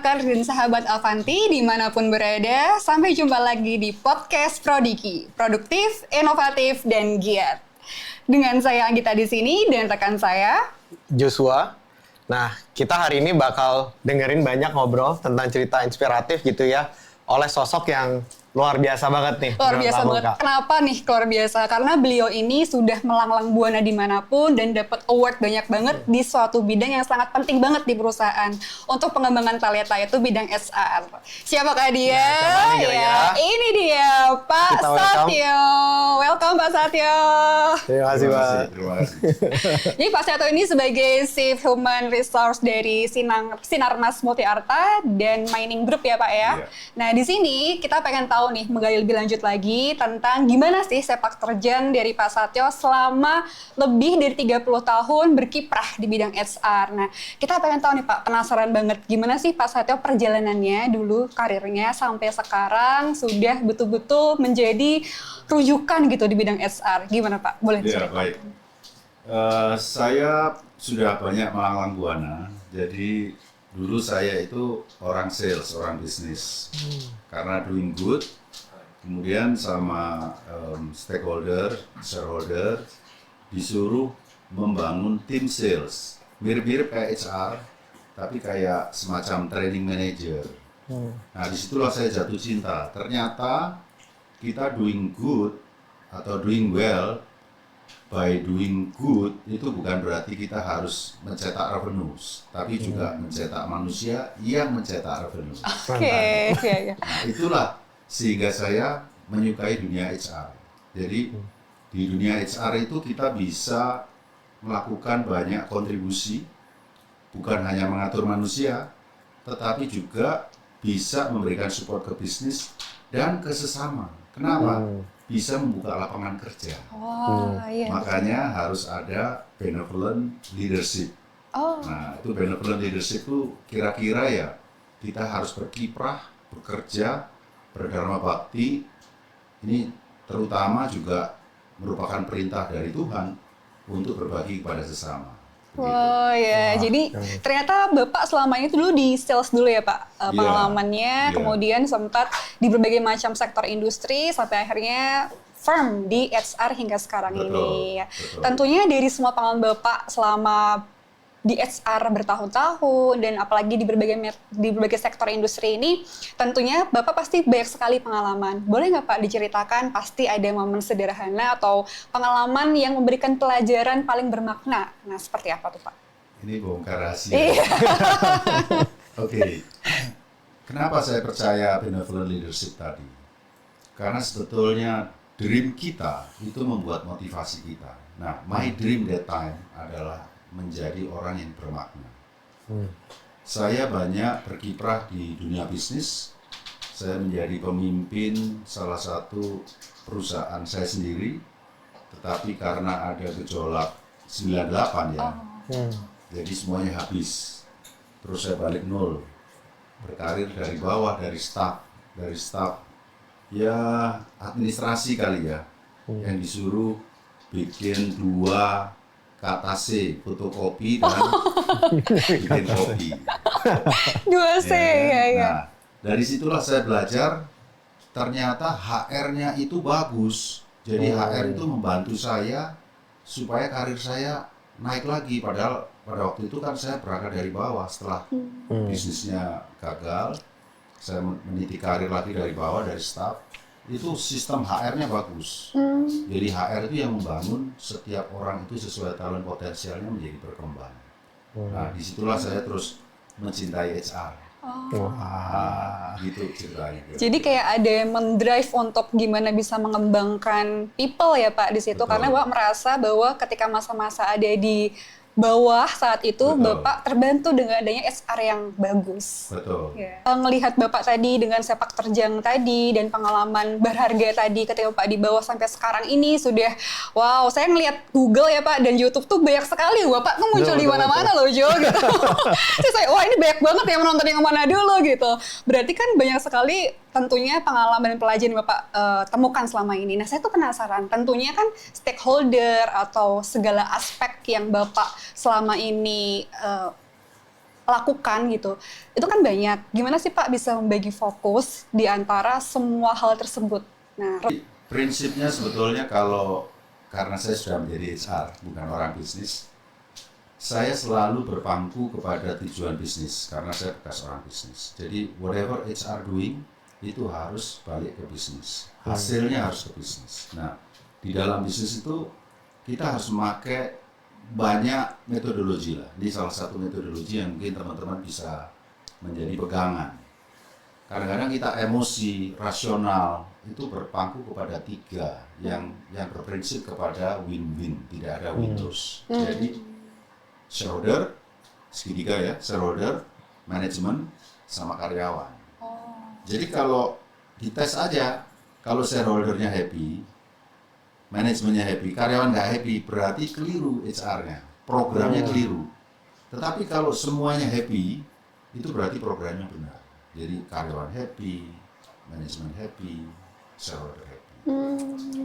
Makar dan sahabat Avanti dimanapun berada, sampai jumpa lagi di podcast Prodiki, produktif, inovatif, dan giat. Dengan saya Anggita di sini dan rekan saya Joshua. Nah, kita hari ini bakal dengerin banyak ngobrol tentang cerita inspiratif gitu ya, oleh sosok yang luar biasa banget nih. luar biasa kamu, banget. Kak. Kenapa nih luar biasa? Karena beliau ini sudah melanglang buana dimanapun dan dapat award banyak banget di suatu bidang yang sangat penting banget di perusahaan untuk pengembangan talenta, yaitu bidang HR. Siapakah dia? Nah, siapa nih kira-kira? Ini dia Pak Kita welcome. Satyo. Welcome Pak Satyo. Terima kasih, Pak. Terima kasih. Jadi Pak Satyo ini sebagai Chief Human Resource dari Sinarmas Multi Arta dan Mining Group ya Pak ya. Iya. Nah di sini kita pengen tahu nih, menggali lebih lanjut lagi tentang gimana sih sepak terjang dari Pak Satyo selama lebih dari 30 tahun berkiprah di bidang HR. Nah kita pengen tahu nih Pak, penasaran banget gimana sih Pak Satyo perjalanannya dulu, karirnya sampai sekarang sudah betul-betul menjadi rujukan gitu di bidang HR. Gimana Pak? Boleh Ya, cerita? baik. Saya sudah banyak melanglang buana. Jadi dulu saya itu orang sales, orang bisnis. Karena doing good, kemudian sama stakeholder, shareholder, disuruh membangun tim sales. Mirip-mirip kayak HR, tapi kayak semacam training manager. Nah, disitulah saya jatuh cinta. Ternyata kita doing good atau doing well, by doing good itu bukan berarti kita harus mencetak revenues, tapi juga mencetak manusia yang mencetak revenues. Oke, iya. Nah, itulah sehingga saya menyukai dunia HR. Jadi di dunia HR itu kita bisa melakukan banyak kontribusi, bukan hanya mengatur manusia, tetapi juga bisa memberikan support ke bisnis dan ke sesama. Kenapa? Bisa membuka lapangan kerja. Oh, iya. Makanya harus ada benevolent leadership. Oh, Nah, itu benevolent leadership itu kira-kira ya kita harus berkiprah, bekerja, berdharma bakti. Ini terutama juga merupakan perintah dari Tuhan untuk berbagi kepada sesama. Begitu. wow ya. Jadi ternyata Bapak selama ini dulu di sales dulu ya Pak, Iya. pengalamannya, Iya. kemudian sempat di berbagai macam sektor industri sampai akhirnya firm di HR hingga sekarang Betul, ini. Ya. betul. Tentunya dari semua pengalaman Bapak selama di HR bertahun-tahun dan apalagi di berbagai sektor industri ini, tentunya Bapak pasti banyak sekali pengalaman. Boleh nggak Pak diceritakan, pasti ada momen sederhana atau pengalaman yang memberikan pelajaran paling bermakna. Nah, seperti apa tuh Pak? Ini bongkar rahasia. Iya. Oke. Kenapa saya percaya benevolent leadership tadi? Karena sebetulnya dream kita itu membuat motivasi kita. Nah, my dream that time adalah menjadi orang yang bermakna. Saya banyak berkiprah di dunia bisnis. Saya menjadi pemimpin salah satu perusahaan saya sendiri. Tetapi karena ada gejolak 98 ya, jadi semuanya habis. Terus saya balik nol, berkarir dari bawah, dari staff ya administrasi kali ya, yang disuruh bikin 2 KTC, fotokopi dan bikin kopi. 2C ya. Nah, dari situlah saya belajar ternyata HR-nya itu bagus. Jadi HR itu membantu saya supaya karir saya naik lagi. Padahal pada waktu itu kan saya berangkat dari bawah. Setelah bisnisnya gagal, saya meniti karir lagi dari bawah, dari staff. Itu sistem HR-nya bagus. Jadi HR itu yang membangun setiap orang itu sesuai talent potensialnya menjadi berkembang. Nah, disitulah saya terus mencintai HR. Gitu ceritanya. Jadi kayak ada yang mendrive untuk gimana bisa mengembangkan people ya Pak di situ. Betul. Karena Bapak merasa bahwa ketika masa-masa ada di bawah saat itu, Betul. Bapak terbantu dengan adanya HR yang bagus. Betul. Ya. Melihat Bapak tadi dengan sepak terjang tadi dan pengalaman berharga tadi ketika Bapak di bawah sampai sekarang ini sudah, wow, saya ngelihat Google ya Pak dan YouTube tuh banyak sekali Bapak tuh muncul di mana-mana loh Jo gitu. Terus saya, wah ini banyak banget yang menonton yang mana dulu gitu. Berarti kan banyak sekali tentunya pengalaman dan pelajaran yang Bapak temukan selama ini. Nah saya tuh penasaran, tentunya kan stakeholder atau segala aspek yang Bapak selama ini lakukan gitu, itu kan banyak. Gimana sih Pak bisa membagi fokus di antara semua hal tersebut? Nah, Prinsipnya sebetulnya karena saya sudah menjadi HR, bukan orang bisnis, saya selalu berpangku kepada tujuan bisnis karena saya bekas orang bisnis. Jadi whatever HR doing itu harus balik ke bisnis. Hasilnya harus ke bisnis. Nah, di dalam bisnis itu kita harus memakai banyak metodologi lah. Ini salah satu metodologi yang mungkin teman-teman bisa menjadi pegangan. Kadang-kadang kita emosi, rasional itu berpangku kepada 3 yang berprinsip kepada win-win, tidak ada win lose. Jadi shareholder, segitiga ya, shareholder, manajemen, sama karyawan. Jadi kalau dites aja, kalau shareholdernya happy, manajemennya happy, karyawan nggak happy, berarti keliru HR-nya, programnya keliru. Tetapi kalau semuanya happy, itu berarti programnya benar. Jadi karyawan happy, manajemen happy, shareholder happy.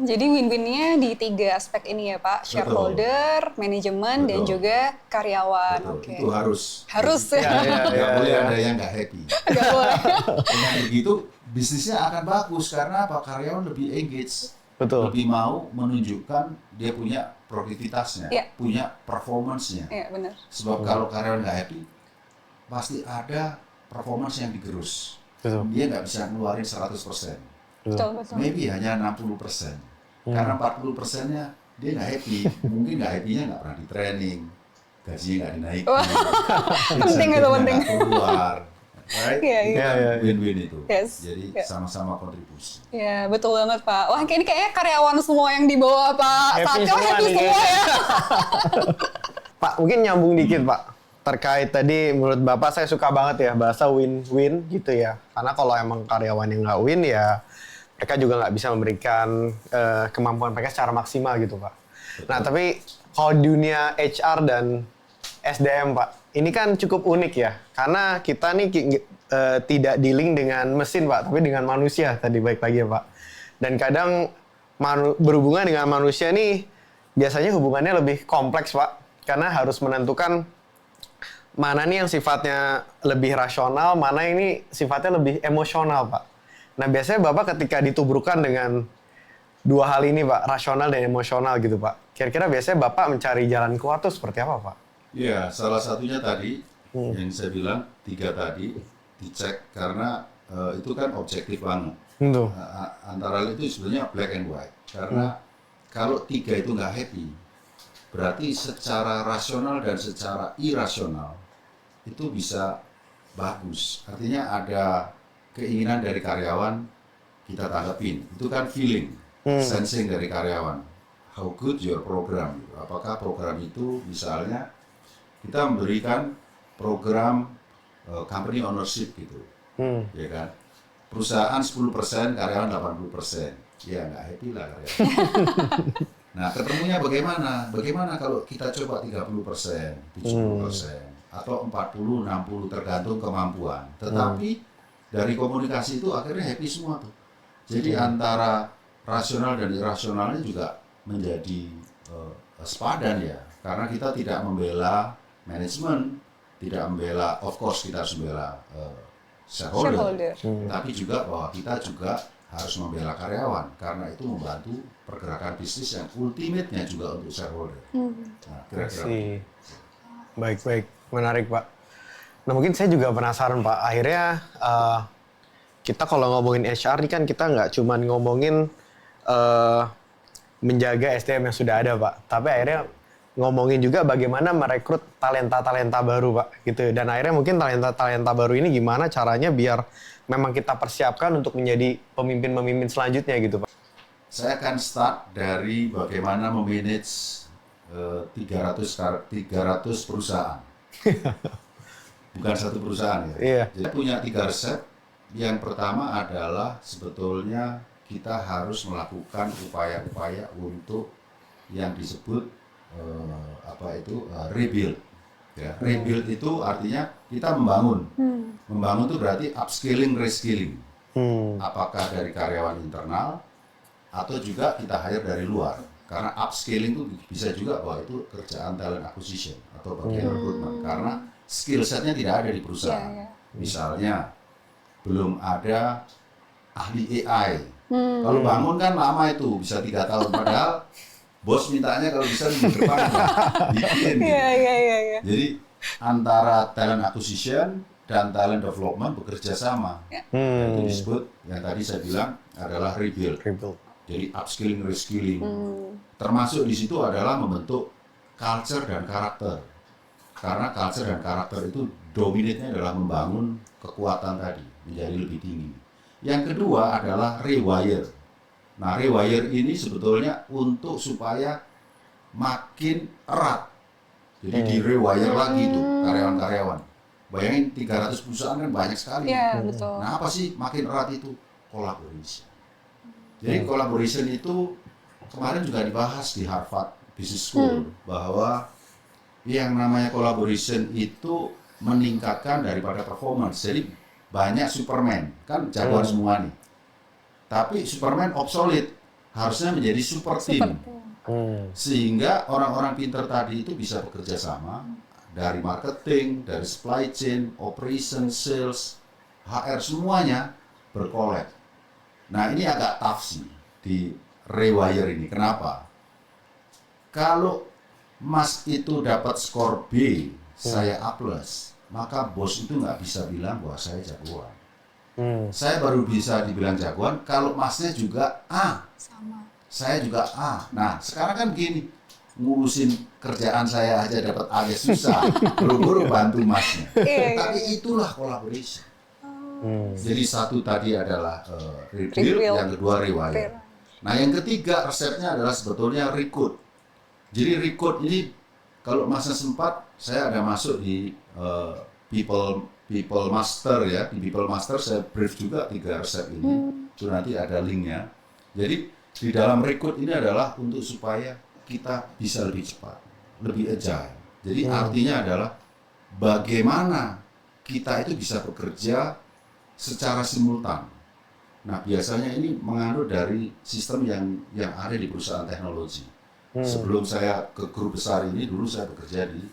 Jadi win-winnya di 3 aspek ini ya Pak, shareholder, manajemen, dan juga karyawan. Betul. Oke. Itu harus. Harus ya. Nggak boleh ada yang nggak happy. Nggak boleh. Dengan begitu, bisnisnya akan bagus karena apa? Karyawan lebih engage. Betul. Lebih mau menunjukkan dia punya produktivitasnya, Iya. punya performance-nya. Iya benar. Sebab kalau karyawan nggak happy, pasti ada performance yang digerus. Betul. Dia nggak bisa ngeluarin 100%. Betul betul. Maybe hanya 60%. Karena 40%-nya dia nggak happy. Mungkin nggak happy-nya nggak pernah di training, gajinya nggak dinaikin, Wah, penting itu, insentifnya penting. nggak keluar. Right? Iya, Itu iya. kan win-win itu. Yes. Jadi Iya. sama-sama kontribusi. Ya betul banget Pak. Wah ini kayaknya karyawan semua yang di bawah Pak Happy Satyo semua happy nih semua ya. Pak, mungkin nyambung dikit Pak. Terkait tadi menurut Bapak saya suka banget ya bahasa win-win gitu ya. Karena kalau emang karyawan yang nggak win ya mereka juga nggak bisa memberikan kemampuan mereka secara maksimal gitu Pak. Nah tapi kalau dunia HR dan SDM Pak, ini kan cukup unik ya. Karena kita nih tidak dealing dengan mesin Pak, tapi dengan manusia tadi baik lagi ya Pak. Dan kadang berhubungan dengan manusia nih biasanya hubungannya lebih kompleks Pak. Karena harus menentukan mana nih yang sifatnya lebih rasional, mana ini sifatnya lebih emosional Pak. Nah biasanya Bapak ketika ditubrukkan dengan 2 hal ini Pak, rasional dan emosional gitu Pak. Kira-kira biasanya Bapak mencari jalan keluar tuh seperti apa Pak? Iya, salah satunya tadi yang saya bilang 3 tadi dicek karena itu kan objektif banget. Tuh. Antara lain itu sebenarnya black and white. Karena kalau 3 itu nggak happy, berarti secara rasional dan secara irasional itu bisa bagus. Artinya ada keinginan dari karyawan kita tanggapin. Itu kan feeling, sensing dari karyawan. How good your program? Apakah program itu misalnya kita memberikan program company ownership gitu, ya kan? Perusahaan 10%, karyawan 80%. Ya nggak happy lah karyawan. Nah ketemunya bagaimana? Bagaimana kalau kita coba 30%, 70%, atau 40-60 tergantung kemampuan. Tetapi dari komunikasi itu akhirnya happy semua tuh. Jadi antara rasional dan irasionalnya juga menjadi sepadan ya. Karena kita tidak membela manajemen, tidak membela, of course kita harus membela shareholder. Tapi juga bahwa kita juga harus membela karyawan. Karena itu membantu pergerakan bisnis yang ultimate-nya juga untuk shareholder. Nah, kira-kira. Baik-baik, menarik Pak. Nah mungkin saya juga penasaran Pak, akhirnya kita kalau ngomongin HR ini kan kita nggak cuma ngomongin menjaga SDM yang sudah ada Pak, tapi akhirnya ngomongin juga bagaimana merekrut talenta-talenta baru Pak, gitu. Dan akhirnya mungkin talenta-talenta baru ini gimana caranya biar memang kita persiapkan untuk menjadi pemimpin-pemimpin selanjutnya gitu Pak. Saya akan start dari bagaimana memanage 300 perusahaan. Bukan satu perusahaan ya. Iya. Jadi punya 3 resep. Yang pertama adalah sebetulnya kita harus melakukan upaya-upaya untuk yang disebut rebuild. Ya, rebuild itu artinya kita membangun. Membangun itu berarti upskilling, reskilling. Apakah dari karyawan internal atau juga kita hire dari luar. Karena upscaling itu bisa juga bahwa itu kerjaan talent acquisition atau bagian rekrutmen. Karena skill setnya tidak ada di perusahaan. Iya, iya. Misalnya belum ada ahli AI. Kalau bangun kan lama itu, bisa 3 tahun. Padahal bos mintanya kalau bisa minggu depan bikin. Iya, iya, iya, iya. Jadi antara talent acquisition dan talent development bekerja sama. Itu disebut yang tadi saya bilang adalah rebuild. Jadi upskilling, reskilling. Termasuk di situ adalah membentuk culture dan karakter. Karena culture dan karakter itu dominatnya adalah membangun kekuatan tadi menjadi lebih tinggi. Yang kedua adalah rewire. Nah, rewire ini sebetulnya untuk supaya makin erat. Jadi di rewire lagi tuh karyawan-karyawan. Bayangin 300 perusahaan kan banyak sekali. Iya, betul. Nah, apa sih makin erat itu? Collaboration. Jadi collaboration itu kemarin juga dibahas di Harvard Business School bahwa yang namanya collaboration itu meningkatkan daripada performance. Jadi banyak Superman, kan jagoan semua nih. Tapi Superman obsolete, harusnya menjadi super team. Sehingga orang-orang pintar tadi itu bisa bekerja sama dari marketing, dari supply chain, operation, sales, HR semuanya berkolab. Nah, ini agak tough sih di rewire ini. Kenapa? Kalau Mas itu dapat skor B, saya A+, maka bos itu nggak bisa bilang bahwa saya jagoan. Saya baru bisa dibilang jagoan kalau Masnya juga A. Sama. Saya juga A. Nah, sekarang kan gini, ngurusin kerjaan saya aja dapat A susah, buru-buru bantu Masnya. Tapi itulah collaboration. Jadi satu tadi adalah rebuild, yang kedua rewire. Nah, yang ketiga resepnya adalah sebetulnya recruit. Jadi recruit ini kalau Masnya sempat, saya ada masuk di People Master ya. Di People Master saya brief juga 3 resep ini. Itu nanti ada linknya. Jadi di dalam recruit ini adalah untuk supaya kita bisa lebih cepat, lebih agile. Jadi artinya adalah bagaimana kita itu bisa bekerja secara simultan. Nah, biasanya ini menganut dari sistem yang ada di perusahaan teknologi. Sebelum saya ke grup besar ini, dulu saya bekerja di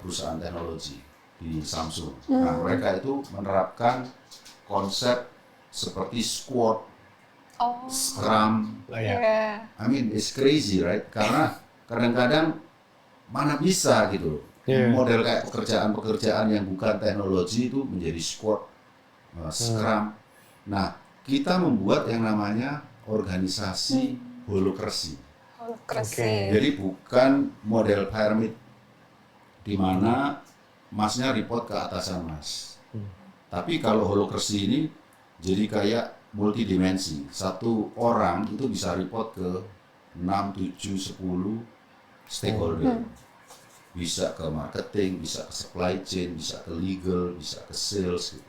perusahaan teknologi di Samsung. Nah, mereka itu menerapkan konsep seperti squad, scrum. Iya. I mean, it's crazy, right? Karena kadang-kadang mana bisa gitu. Model kayak pekerjaan-pekerjaan yang bukan teknologi itu menjadi squad, scrum. Nah, kita membuat yang namanya organisasi holokrasi. Jadi bukan model pyramid di mana Masnya report ke atasan Mas. Tapi kalau holokrasi ini jadi kayak multidimensi. Satu orang itu bisa report ke 6, 7, 10 stakeholder. Bisa ke marketing, bisa ke supply chain, bisa ke legal, bisa ke sales. Gitu.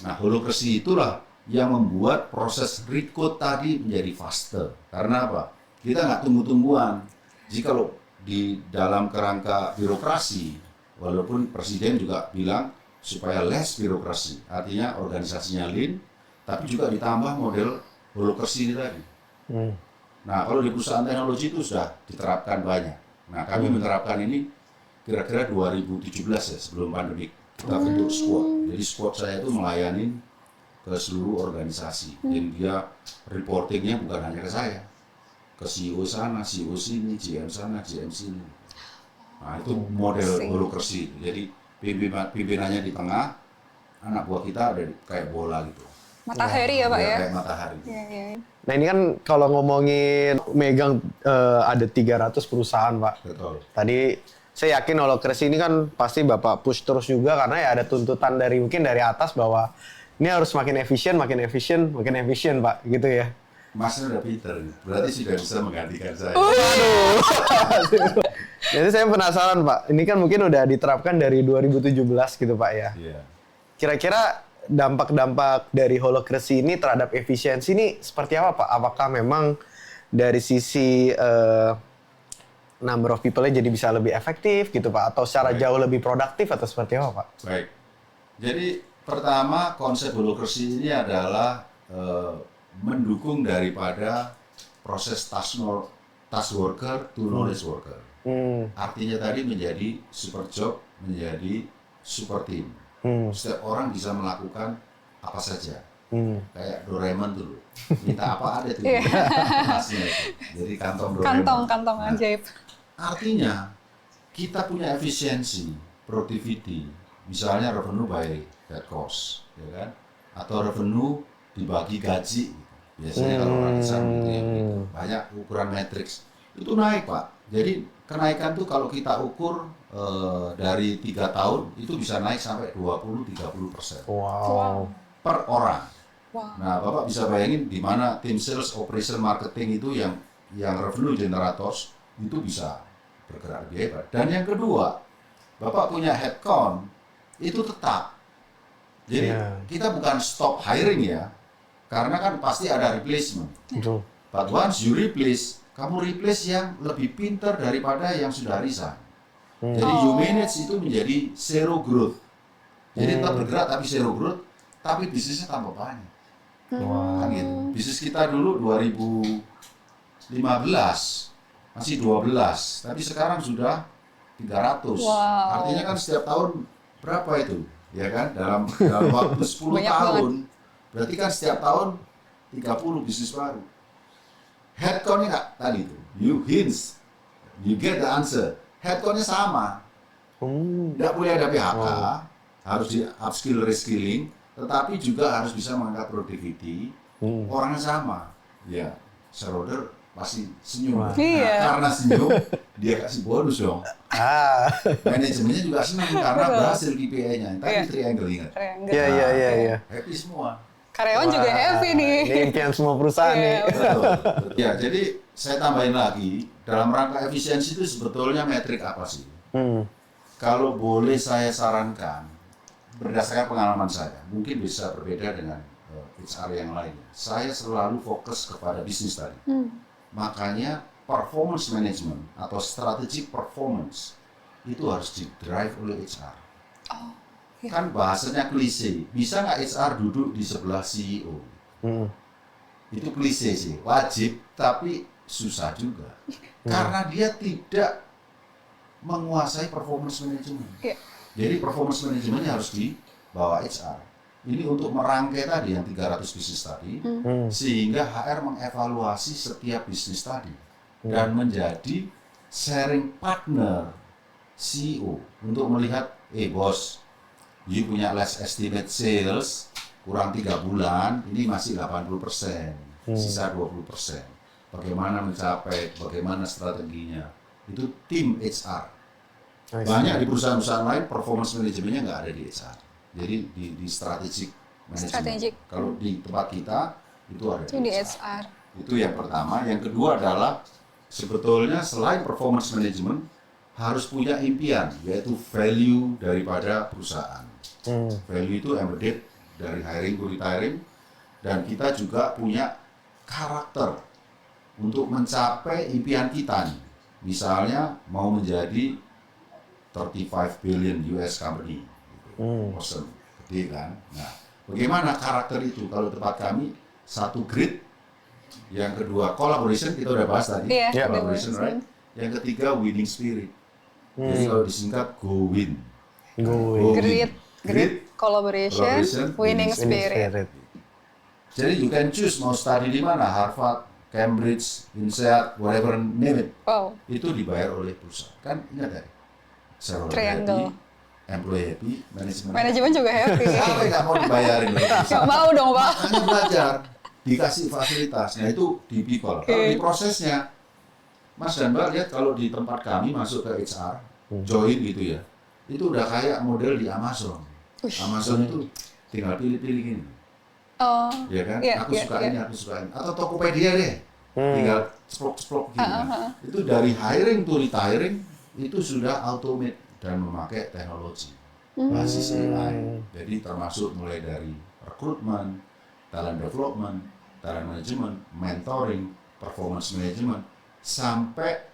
Nah, holokrasi itulah yang membuat proses recruit tadi menjadi faster. Karena apa? Kita nggak tunggu-tungguan. Jika kalau di dalam kerangka birokrasi, walaupun presiden juga bilang supaya less birokrasi, artinya organisasinya lean, tapi juga ditambah model holokrasi ini tadi. Nah, kalau di perusahaan teknologi itu sudah diterapkan banyak. Nah, kami menerapkan ini kira-kira 2017 ya, sebelum pandemi. Kita bentuk squad. Jadi squad saya itu melayani ke seluruh organisasi. Jadi dia reportingnya bukan hanya ke saya, ke CEO sana, CEO sini, GM sana, GM sini. Nah, itu model holokrasi. Jadi pimpinannya di tengah, anak buah kita ada kayak bola gitu. Matahari ya Pak ya? Kayak matahari. Nah, ini kan kalau ngomongin megang ada 300 perusahaan, Pak. Betul. Tadi saya yakin holokrasi ini kan pasti Bapak push terus juga karena ya ada tuntutan dari mungkin dari atas bahwa ini harus makin efisien, Pak, gitu ya. Masnya udah pinter, berarti sudah bisa menggantikan saya. Aduh. Jadi saya penasaran, Pak. Ini kan mungkin udah diterapkan dari 2017 gitu, Pak ya. Iya. Kira-kira dampak-dampak dari holokrasi ini terhadap efisiensi ini seperti apa, Pak? Apakah memang dari sisi number of people-nya jadi bisa lebih efektif gitu, Pak? Atau secara jauh lebih produktif atau seperti apa, Pak? Baik. Jadi pertama konsep holokrasi ini adalah mendukung daripada proses task worker to knowledge worker. Artinya tadi menjadi super job, menjadi super team. Setiap orang bisa melakukan apa saja. Kayak Doraemon dulu. Minta apa ada tuh. Masnya itu. Jadi kantong Doraemon. Kantong ajaib. Artinya kita punya efisiensi, productivity, misalnya revenue by head cost, ya kan? Atau revenue dibagi gaji. Biasanya kalau orang Islam gitu ya, banyak ukuran matriks itu naik Pak. Jadi kenaikan tuh kalau kita ukur dari 3 tahun itu bisa naik sampai 20-30% Wow. per orang. Wow. Nah, Bapak bisa bayangin di mana tim sales, operation, marketing itu yang revenue generators itu bisa bergerak lebih hebat. Dan yang kedua, Bapak punya headcount itu tetap. Jadi kita bukan stop hiring ya, karena kan pasti ada replacement. Betul. But once you replace, kamu replace yang lebih pintar daripada yang sudah resign. Jadi you manage itu menjadi zero growth. Jadi tetap bergerak tapi zero growth, tapi bisnisnya tambah banyak. Kan gitu. Bisnis kita dulu 2015 masih 12, tapi sekarang sudah 300. Wow. Artinya kan setiap tahun berapa itu? Ya kan? Dalam waktu 10 Banyak tahun, berarti kan setiap tahun 30 bisnis baru. Headcount-nya nggak tadi itu. You get the answer. Headcount-nya sama. Nggak boleh ada PHK, harus di upskill, reskilling, tetapi juga harus bisa mengangkat productivity. Orangnya sama. Ya, shareholder pasti senyum. Nah, karena senyum, dia kasih bonus dong. Manajemennya juga senang karena berhasil KPI-nya. Tadi triangle ingat. Iya. Happy semua. Karyawan juga happy nih. Ini impian semua perusahaan nih. Betul. Ya, jadi saya tambahin lagi, dalam rangka efisiensi itu sebetulnya metrik apa sih? Kalau boleh saya sarankan, berdasarkan pengalaman saya, mungkin bisa berbeda dengan HR yang lainnya. Saya selalu fokus kepada bisnis tadi. Makanya performance management atau strategic performance itu harus di-drive oleh HR. Kan bahasanya klise. Bisa nggak HR duduk di sebelah CEO? Itu klise sih. Wajib, tapi susah juga. Karena dia tidak menguasai performance management. Jadi performance manajemennya harus dibawa HR. Ini untuk merangkai tadi yang 300 bisnis tadi, sehingga HR mengevaluasi setiap bisnis tadi dan menjadi sharing partner CEO untuk melihat, bos, you punya last estimate sales kurang 3 bulan, ini masih 80%, sisa 20%. Bagaimana mencapai, bagaimana strateginya, itu tim HR. Banyak di perusahaan-perusahaan lain performance manajemennya nggak ada di HR. Jadi di strategic management. Kalau di tempat kita itu ada di HR. Itu yang pertama. Yang kedua adalah sebetulnya selain performance management harus punya impian, yaitu value daripada perusahaan. Value itu embedded dari hiring to retiring, dan kita juga punya karakter untuk mencapai impian kita nih. Misalnya mau menjadi 35 billion US company. Awesome, gede kan. Nah, bagaimana karakter itu? Kalau tempat kami, satu grit, yang kedua collaboration, kita udah bahas tadi, collaboration, right? Yang ketiga winning spirit. Jadi kalau disingkat go win. Grit, collaboration, winning spirit. Jadi you can choose mau study di mana, Harvard, Cambridge, INSEAD, whatever name it. Itu dibayar oleh perusahaan. Kan ingat ya? Triangle. Employee happy, manajemen juga happy. Sampai nggak mau dibayarin. Nggak mau dong Pak. Makanya belajar, dikasih fasilitas. Nah itu di people. Kalau di prosesnya, Mas dan Mbak lihat kalau di tempat kami masuk ke HR, join gitu ya, itu udah kayak model di Amazon. Amazon itu tinggal pilih-pilih gini. Ya kan? Aku suka ini, aku suka ini. Atau Tokopedia deh, tinggal ceplok-ceplok gini. Itu dari hiring to retiring itu sudah automate dan memakai teknologi basis AI. Jadi termasuk mulai dari rekrutmen, talent development, talent management, mentoring, performance management, sampai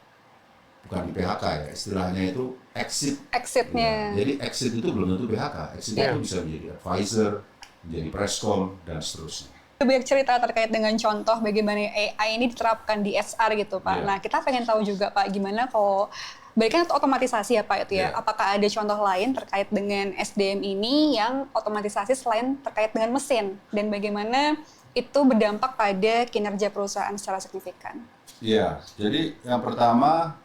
bukan di PHK ya, istilahnya itu exitnya. Ya, jadi exit itu belum tentu PHK, exit itu bisa menjadi advisor, menjadi presscom, dan seterusnya. Banyak cerita terkait dengan contoh bagaimana AI ini diterapkan di HR gitu Pak. Nah kita pengen tahu juga Pak, gimana kalau Berikan itu otomatisasi ya Pak itu ya. Iya. Apakah ada contoh lain terkait dengan SDM ini yang otomatisasi selain terkait dengan mesin? Dan bagaimana itu berdampak pada kinerja perusahaan secara signifikan? Iya, jadi yang pertama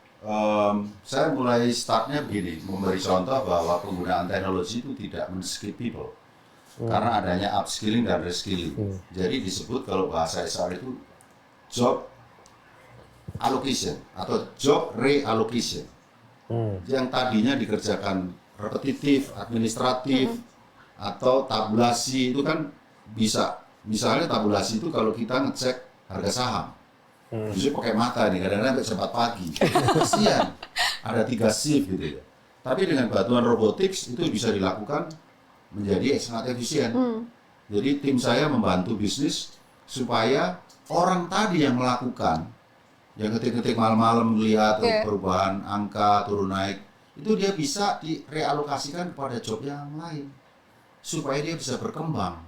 saya mulai startnya begini, memberi contoh bahwa penggunaan teknologi itu tidak men-skip people. Karena adanya upskilling dan reskilling. Jadi disebut kalau bahasa HR itu job allocation atau job reallocation. Yang tadinya dikerjakan repetitif, administratif, atau tabulasi itu kan bisa. Misalnya tabulasi itu kalau kita ngecek harga saham, justru pakai mata nih, kadang-kadang sampai jam 4 pagi. Kasihan, ada 3 shift gitu ya. Tapi dengan bantuan robotics itu bisa dilakukan menjadi sangat efisien. Jadi tim saya membantu bisnis supaya orang tadi yang melakukan, yang ketik-ketik malam-malam melihat perubahan angka turun naik, itu dia bisa direalokasikan kepada job yang lain supaya dia bisa berkembang.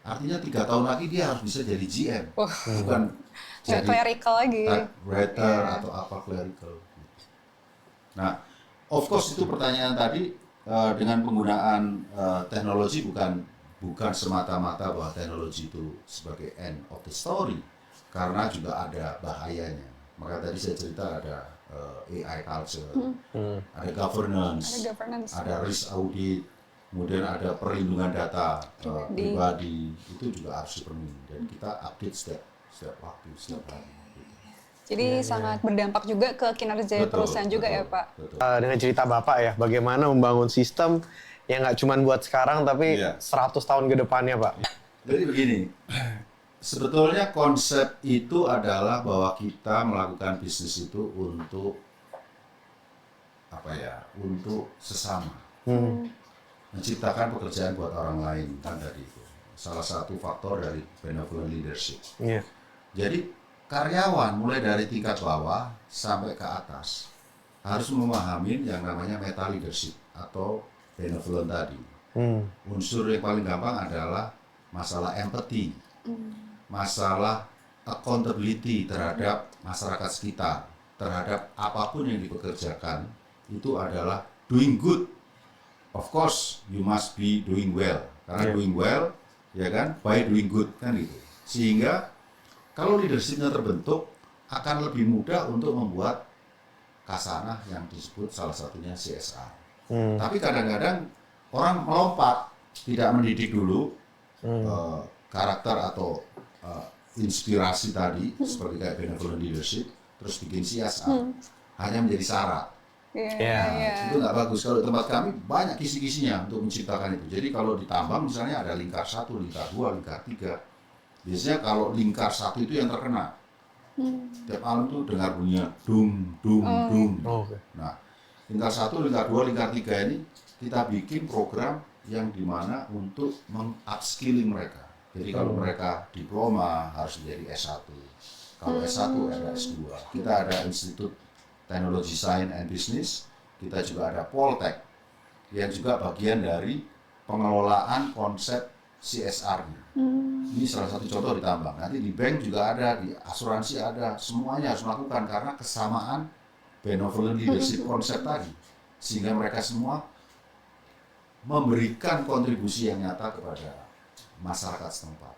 Artinya 3 tahun lagi dia harus bisa jadi GM, bukan jadi clerical lagi, typewriter atau apa clerical. Nah, of course itu pertanyaan tadi dengan penggunaan teknologi bukan semata-mata bahwa teknologi itu sebagai end of the story, karena juga ada bahayanya. Maka tadi saya cerita ada AI culture, ada governance, ada risk audit, kemudian ada perlindungan data pribadi, itu juga harus dipenuhi dan kita update setiap waktu, setiap hari. Jadi sangat berdampak juga ke kinerja perusahaan juga ya Pak. Dengan cerita Bapak ya, bagaimana membangun sistem yang nggak cuma buat sekarang tapi 100 tahun ke depannya Pak. Jadi begini, sebetulnya konsep itu adalah bahwa kita melakukan bisnis itu untuk untuk sesama, menciptakan pekerjaan buat orang lain kan tadi itu. Salah satu faktor dari benevolent leadership. Jadi karyawan mulai dari tingkat bawah sampai ke atas harus memahami yang namanya meta leadership atau benevolent tadi. Unsur yang paling gampang adalah masalah empathy. Masalah accountability terhadap masyarakat sekitar, terhadap apapun yang dipekerjakan, itu adalah doing good. Of course, you must be doing well. Karena doing well, ya kan, by doing good, kan gitu. Sehingga, kalau leadership-nya terbentuk, akan lebih mudah untuk membuat kasanah yang disebut salah satunya CSR. Tapi kadang-kadang, orang melompat, tidak mendidik dulu, karakter atau inspirasi tadi seperti kayak benevolent leadership terus bikin CSR hanya menjadi syarat. Itu nggak bagus. Kalau di tempat kami banyak kisi-kisinya untuk menciptakan itu. Jadi kalau di tambang misalnya ada lingkar 1, lingkar 2, lingkar 3. Biasanya kalau lingkar 1 itu yang terkena. Tiap malam tuh dengar bunyinya dung dung dung. Nah, lingkar 1, lingkar 2, lingkar 3 ini kita bikin program yang dimana untuk meng-upskilling mereka. Jadi kalau mereka diploma harus menjadi S1. Kalau S1 ada S2. Kita ada Institut Teknologi Sains and Business. Kita juga ada Poltek yang juga bagian dari pengelolaan konsep CSR-nya. Ini salah satu contoh di tambang. Nanti di bank juga ada, di asuransi ada. Semuanya harus melakukan karena kesamaan benevolent leadership konsep tadi. Sehingga mereka semua memberikan kontribusi yang nyata kepada masyarakat setempat.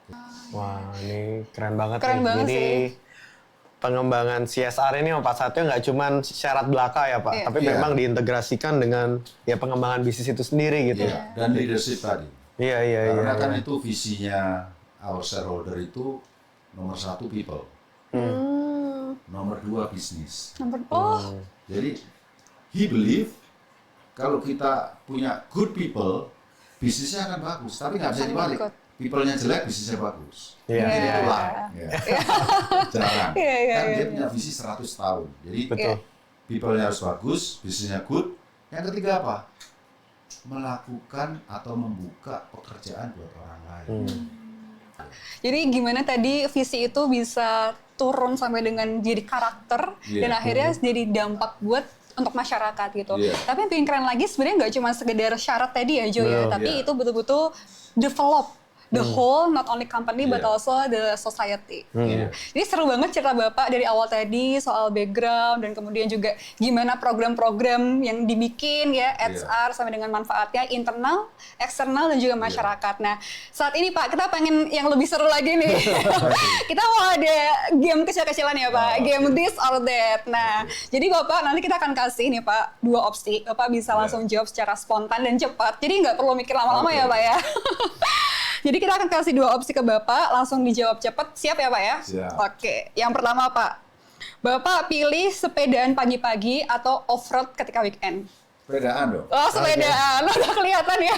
Wah, ini keren banget Keren nih. banget Jadi sih. pengembangan CSR ini 41 nggak cuma syarat belaka ya Pak, tapi memang diintegrasikan dengan ya pengembangan bisnis itu sendiri gitu. Dan leadership tadi. Iya. Karena kan itu visinya our shareholder itu nomor 1 people, nomor 2 bisnis. Jadi he believe kalau kita punya good people, bisnisnya akan bagus, tapi nggak bisa dibalik. People-nya jelek, bisnisnya bagus. Jarang. Kan dia punya visi 100 tahun. Jadi people-nya harus bagus, bisnisnya good. Yang ketiga apa? Melakukan atau membuka pekerjaan buat orang lain. Jadi gimana tadi visi itu bisa turun sampai dengan jadi karakter dan akhirnya jadi dampak buat untuk masyarakat gitu. Tapi yang bikin keren lagi sebenarnya nggak cuma sekedar syarat tadi ya Jo ya, tapi itu betul-betul develop the whole, not only company but Iya. also the society. Iya. Jadi seru banget cerita Bapak dari awal tadi soal background dan kemudian juga gimana program-program yang dibikin ya, HR sampai dengan manfaatnya internal, eksternal dan juga masyarakat. Nah, saat ini Pak, kita pengen yang lebih seru lagi nih. Kita mau ada game kecil-kecilan ya Pak, game this or that. Nah, jadi Bapak nanti kita akan kasih nih Pak 2 opsi. Bapak bisa langsung jawab secara spontan dan cepat. Jadi nggak perlu mikir lama-lama ya Pak ya. Jadi kita akan kasih 2 opsi ke Bapak, langsung dijawab cepat. Siap ya Pak ya? Siap. Oke, yang pertama Pak. Bapak pilih sepedaan pagi-pagi atau off-road ketika weekend? Sepedaan dong. Oh, sepedaan. Udah kelihatan ya.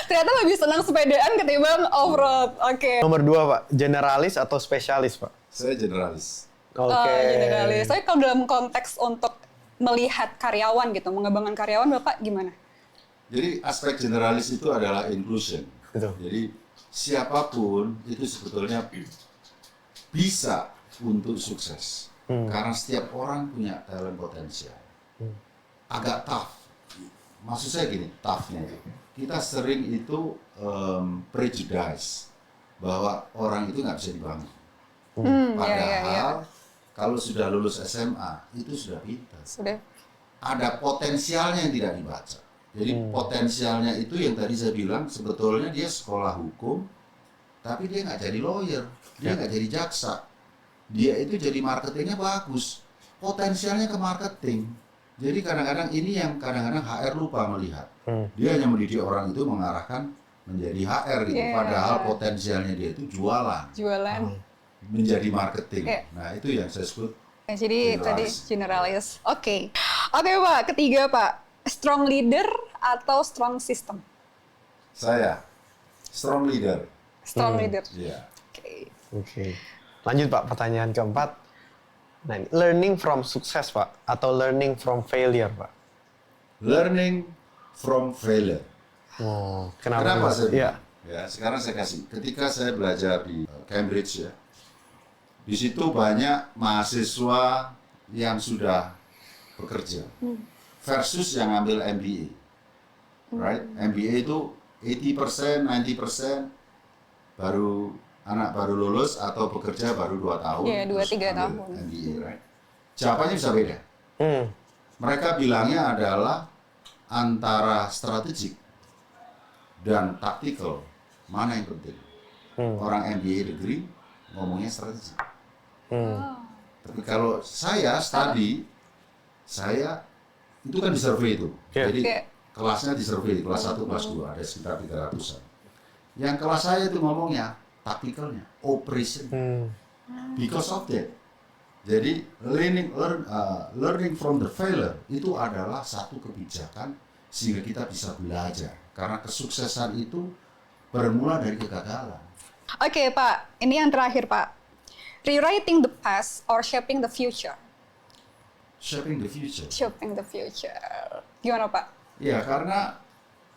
Ternyata lebih senang sepedaan ketimbang off-road. Oke. Nomor 2 Pak, generalis atau spesialis Pak? Saya generalis. Oke. Generalis. Tapi kalau dalam konteks untuk melihat karyawan gitu, mengembangkan karyawan, Bapak gimana? Jadi aspek generalis itu adalah inclusion. Betul. Jadi siapapun itu sebetulnya bisa untuk sukses. Karena setiap orang punya talent potensial. Agak tough. Maksud saya gini, toughnya. Kita sering itu prejudice bahwa orang itu nggak bisa dibangun. Padahal kalau sudah lulus SMA itu sudah pintar. Sudah. Ada potensialnya yang tidak dibaca. Jadi potensialnya itu yang tadi saya bilang sebetulnya dia sekolah hukum, tapi dia nggak jadi lawyer, dia nggak jadi jaksa. Dia itu jadi marketingnya bagus, potensialnya ke marketing. Jadi kadang-kadang ini yang kadang-kadang HR lupa melihat. Dia hanya mendidik orang itu mengarahkan menjadi HR gitu, padahal potensialnya dia itu jualan, Jualan. menjadi marketing. Yeah. Nah itu yang saya sebut. Jadi tadi Generalis. generalis. Oke. Oke Pak, ketiga Pak. Strong leader atau strong system? Saya strong leader. Strong leader. Iya. Oke. Oke. Lanjut Pak, pertanyaan keempat. Nah, ini, learning from sukses Pak, atau learning from failure Pak? Learning from failure. Oh, Kenapa saya Iya. bilang? Ya, sekarang saya kasih. Ketika saya belajar di Cambridge ya, di situ banyak mahasiswa yang sudah bekerja versus yang ambil MBA. Right? MBA itu 80%, 90% baru anak baru lulus atau bekerja baru 2 tahun. Iya, 2-3 terus ambil tahun. MBA, right? Jawabannya bisa beda. Hmm. Mereka bilangnya adalah antara strategik dan taktikal, mana yang penting? Orang MBA degree ngomongnya strategik. Tapi kalau saya study, saya itu kan di survei itu. Yeah. Jadi Yeah. kelasnya di survei, kelas 1, kelas 2, ada sekitar 300-an. Yang kelas saya itu ngomongnya taktikalnya, operation. Because of that. Jadi learning from the failure itu adalah satu kebijakan sehingga kita bisa belajar. Karena kesuksesan itu bermula dari kegagalan. Oke Pak, ini yang terakhir Pak. Rewriting the past or shaping the future? Shaping the future. Shaping the future. Gimana Pak? Ya, karena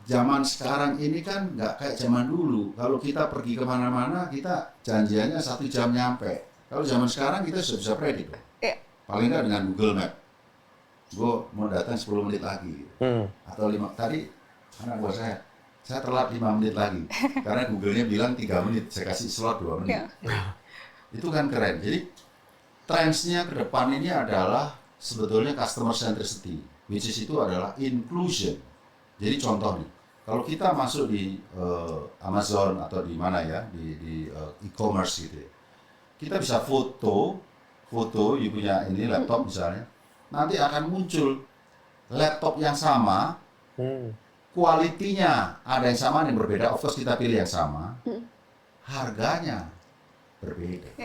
zaman sekarang ini kan nggak kayak zaman dulu. Kalau kita pergi kemana-mana, kita janjiannya 1 jam nyampe. Kalau zaman sekarang kita sudah bisa predik. Iya. Paling nggak dengan Google Map. Gue mau datang 10 menit lagi. Atau 5. Tadi anak buah saya telat 5 menit lagi. Karena Google-nya bilang 3 menit. Saya kasih slot 2 menit. Itu kan keren. Jadi trends-nya ke depan ini adalah sebetulnya customer centricity, which is itu adalah inclusion. Jadi contoh nih, kalau kita masuk di Amazon atau di mana ya, di e-commerce gitu ya, kita bisa foto, you punya ini laptop misalnya, nanti akan muncul laptop yang sama, kualitinya ada yang sama, ada yang berbeda. Of course kita pilih yang sama, harganya berbeda.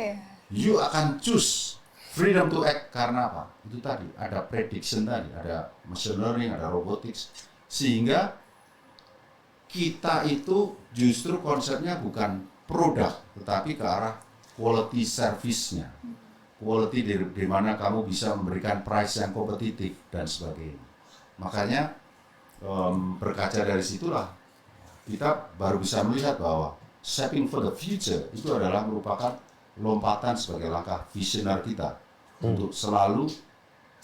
You akan choose freedom to act karena apa? Itu tadi, ada prediction tadi, ada machine learning, ada robotics. Sehingga kita itu justru konsepnya bukan produk, tetapi ke arah quality service-nya. Quality di mana kamu bisa memberikan price yang kompetitif dan sebagainya. Makanya berkaca dari situlah kita baru bisa melihat bahwa shaping for the future itu adalah merupakan lompatan sebagai langkah visioner kita untuk selalu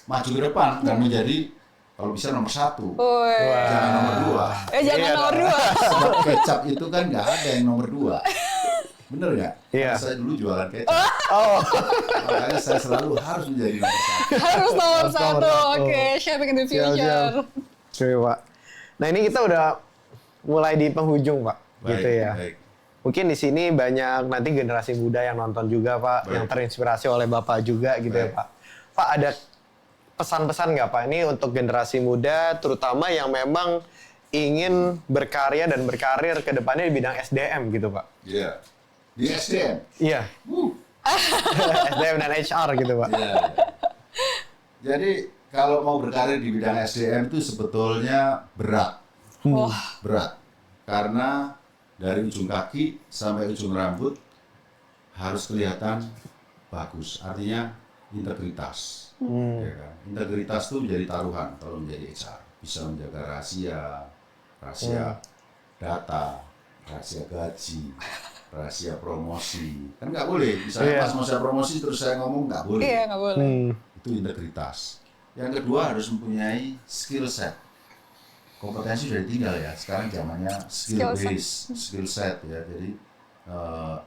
maju ke depan dan menjadi kalau bisa nomor 1, jangan nomor 2. jangan Iya nomor dong. 2. Sebab kecap itu kan nggak ada yang nomor 2. Bener nggak? Iya. Karena saya dulu jualan kecap. Oh, Makanya saya selalu harus menjadi nomor 1. Harus nomor Harus nomor 1. satu. Oke, sharing in the siap, siap. future. Oke, Pak. Nah, ini kita udah mulai di penghujung, Pak. Gitu ya. Baik. Mungkin di sini banyak nanti generasi muda yang nonton juga, Pak, Baik. yang terinspirasi oleh Bapak juga gitu ya, Baik. Pak. Pak, ada pesan-pesan nggak, Pak, ini untuk generasi muda, terutama yang memang ingin berkarya dan berkarir ke depannya di bidang SDM gitu, Pak? Iya. Di SDM. Iya. SDM dan HR gitu, Pak. Iya. Jadi kalau mau berkarir di bidang SDM itu sebetulnya berat. Wah, Berat. Karena dari ujung kaki sampai ujung rambut harus kelihatan bagus. Artinya integritas. Ya kan? Integritas itu menjadi taruhan kalau menjadi HR. Bisa menjaga rahasia data, rahasia gaji, rahasia promosi. Kan nggak boleh. Misalnya Iya. pas mau saya promosi terus saya ngomong nggak boleh. iya nggak boleh. Itu integritas. Yang kedua harus mempunyai skill set. Kompetensi sudah ditinggal ya. Sekarang zamannya skill base, skill set ya. Jadi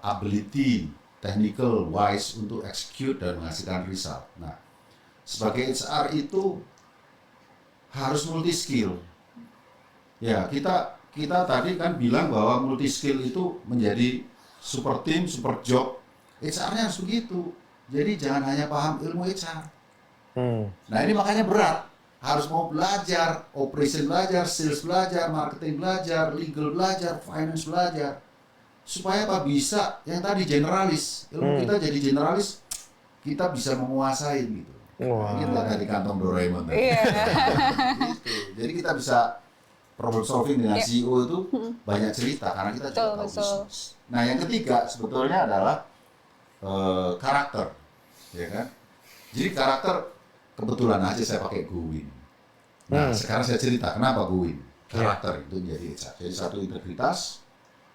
ability, technical, wise untuk execute dan menghasilkan result. Nah, sebagai HR itu harus multi skill. Ya, kita tadi kan bilang bahwa multi skill itu menjadi super team, super job. HR-nya harus begitu. Jadi jangan hanya paham ilmu HR. Nah ini makanya berat. Harus mau belajar, operation belajar, sales belajar, marketing belajar, legal belajar, finance belajar. Supaya apa? Bisa yang tadi generalis. Ilmu kita jadi generalis, kita bisa menguasai gitu. Wah. Ini dari kantong Doraemon tadi. Iya. Gitu. Jadi kita bisa problem solving dengan CEO itu banyak cerita karena kita juga tahu Betul. bisnis. Nah yang ketiga sebetulnya adalah karakter, ya kan? Jadi karakter kebetulan aja saya pakai GoWin. Nah sekarang saya cerita kenapa GoWin. Karakter itu menjadi HR. Jadi satu integritas,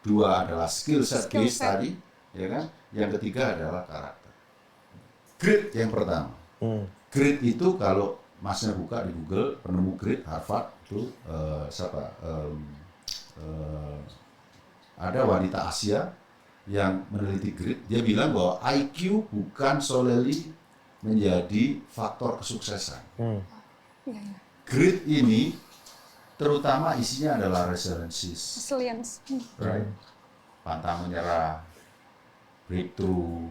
dua adalah skill set Skill base set. tadi, ya kan? Yang ketiga adalah karakter. Grit yang pertama. Grit itu kalau masnya buka di Google penemu grit Harvard itu siapa? Ada wanita Asia yang meneliti grit. Dia bilang bahwa IQ bukan solely menjadi faktor kesuksesan. Iya. Grit ini terutama isinya adalah resilience, Resilience. right? Pantang menyerah, breakthrough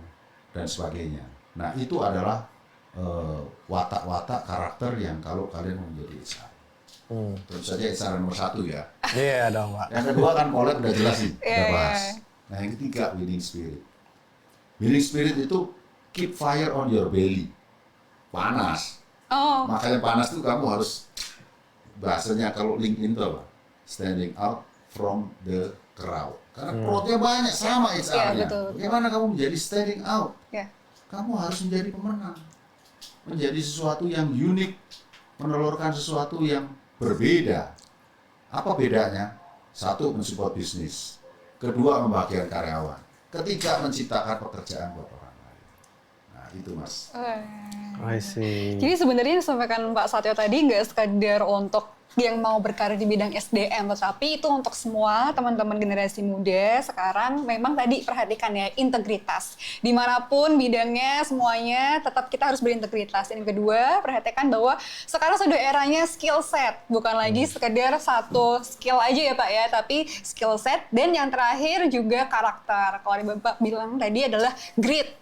dan sebagainya. Nah itu adalah watak-watak karakter yang kalau kalian mau menjadi HR. Tentu saja HR nomor 1 ya. Iya dong, Pak. Yang kedua kan Paulette udah jelas nih, udah Iya. bahas. Nah yang ketiga winning spirit. Winning spirit itu keep fire on your belly. Panas. Oh, Makanya panas tuh kamu harus, bahasanya kalau LinkedIn itu apa? Standing out from the crowd. Karena crowdnya banyak sama HR-nya. Iya, betul. Bagaimana kamu menjadi standing out? ya. Kamu harus menjadi pemenang. Menjadi sesuatu yang unik. Menelurkan sesuatu yang berbeda. Apa bedanya? Satu, mensupport bisnis. Kedua, membahagiakan karyawan. Ketiga, menciptakan pekerjaan buat orang lain. Nah, itu Mas. I see. Jadi sebenarnya yang disampaikan Pak Satyo tadi nggak sekedar untuk yang mau berkarir di bidang SDM, tetapi itu untuk semua teman-teman generasi muda sekarang memang tadi perhatikan ya integritas. Dimanapun bidangnya semuanya tetap kita harus berintegritas. Yang kedua perhatikan bahwa sekarang sudah eranya skill set, bukan lagi sekedar satu skill aja ya Pak ya, tapi skill set dan yang terakhir juga karakter. Kalau Bapak bilang tadi adalah grit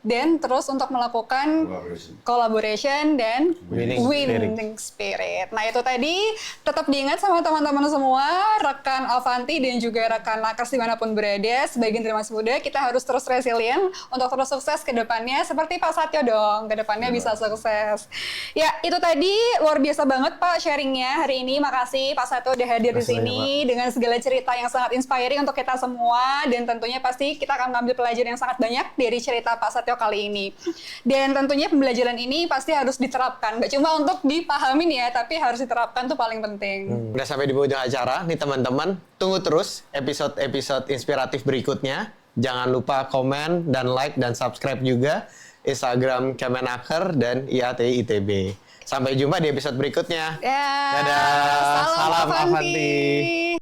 dan terus untuk melakukan collaboration dan winning spirit. Nah itu tadi tetap diingat sama teman-teman semua, rekan Avanti dan juga rekan Nakers dimanapun berada, sebagai generasi muda kita harus terus resilient untuk terus sukses ke depannya seperti Pak Satyo dong, ke depannya bisa sukses. Ya itu tadi luar biasa banget Pak sharingnya hari ini, makasih Pak Satyo udah hadir di sini dengan segala cerita yang sangat inspiring untuk kita semua dan tentunya pasti kita akan mengambil pelajaran yang sangat banyak dari cerita Pak Satyo kali ini. Dan tentunya pembelajaran ini pasti harus diterapkan. Gak cuma untuk dipahamin ya, tapi harus diterapkan tuh paling penting. Udah sampai di ujung acara nih teman-teman. Tunggu terus episode-episode inspiratif berikutnya. Jangan lupa komen dan like dan subscribe juga Instagram Kemenaker dan IATI ITB. Sampai jumpa di episode berikutnya. Ya. Dadah. Salam Salam Avanti. Avanti.